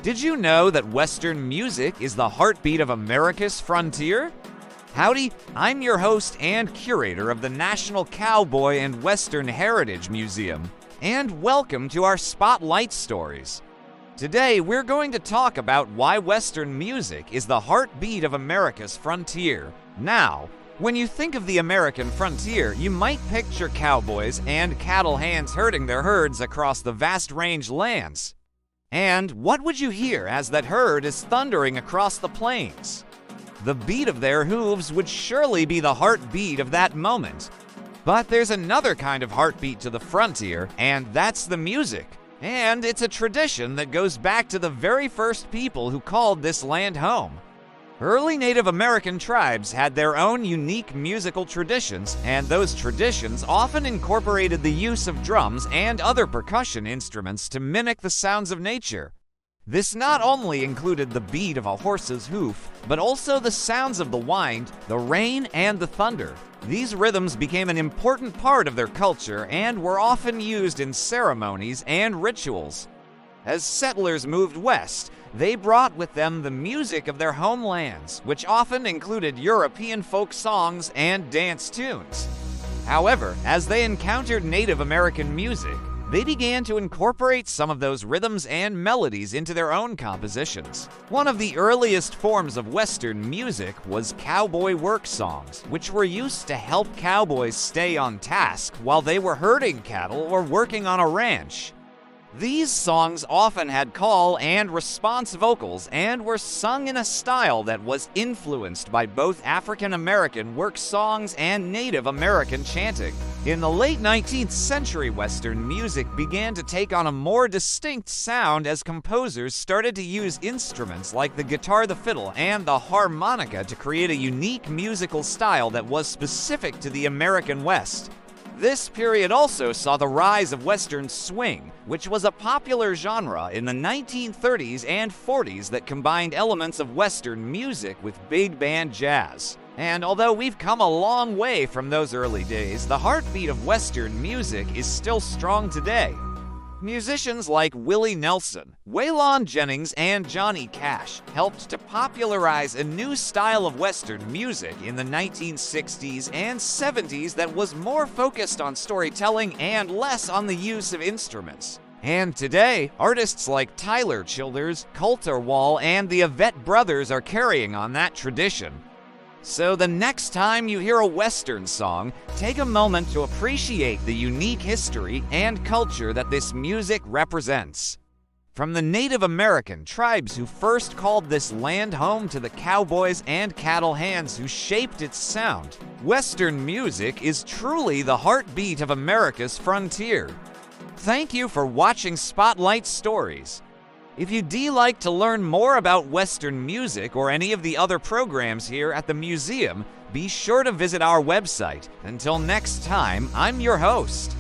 Did you know that Western music is the heartbeat of America's frontier? Howdy, I'm your host and curator of the National Cowboy and Western Heritage Museum, and welcome to our Spotlight Stories. Today, we're going to talk about why Western music is the heartbeat of America's frontier. Now, when you think of the American frontier, you might picture cowboys and cattle hands herding their herds across the vast range lands. And what would you hear as that herd is thundering across the plains? The beat of their hooves would surely be the heartbeat of that moment. But there's another kind of heartbeat to the frontier, and that's the music. And it's a tradition that goes back to the very first people who called this land home. Early Native American tribes had their own unique musical traditions, and those traditions often incorporated the use of drums and other percussion instruments to mimic the sounds of nature. This not only included the beat of a horse's hoof, but also the sounds of the wind, the rain, and the thunder. These rhythms became an important part of their culture and were often used in ceremonies and rituals. As settlers moved west, they brought with them the music of their homelands, which often included European folk songs and dance tunes. However, as they encountered Native American music, they began to incorporate some of those rhythms and melodies into their own compositions. One of the earliest forms of Western music was cowboy work songs, which were used to help cowboys stay on task while they were herding cattle or working on a ranch. These songs often had call and response vocals and were sung in a style that was influenced by both African American work songs and Native American chanting. In the late 19th century, Western music began to take on a more distinct sound as composers started to use instruments like the guitar, the fiddle, and the harmonica to create a unique musical style that was specific to the American West. This period also saw the rise of Western swing, which was a popular genre in the 1930s and 40s that combined elements of Western music with big band jazz. And although we've come a long way from those early days, the heartbeat of Western music is still strong today. Musicians like Willie Nelson, Waylon Jennings, and Johnny Cash helped to popularize a new style of Western music in the 1960s and 70s that was more focused on storytelling and less on the use of instruments. And today, artists like Tyler Childers, Colter Wall, and the Avett Brothers are carrying on that tradition. So the next time you hear a Western song, take a moment to appreciate the unique history and culture that this music represents. From the Native American tribes who first called this land home to the cowboys and cattle hands who shaped its sound, Western music is truly the heartbeat of America's frontier. Thank you for watching Spotlight Stories. If you'd like to learn more about Western music or any of the other programs here at the museum, be sure to visit our website. Until next time, I'm your host.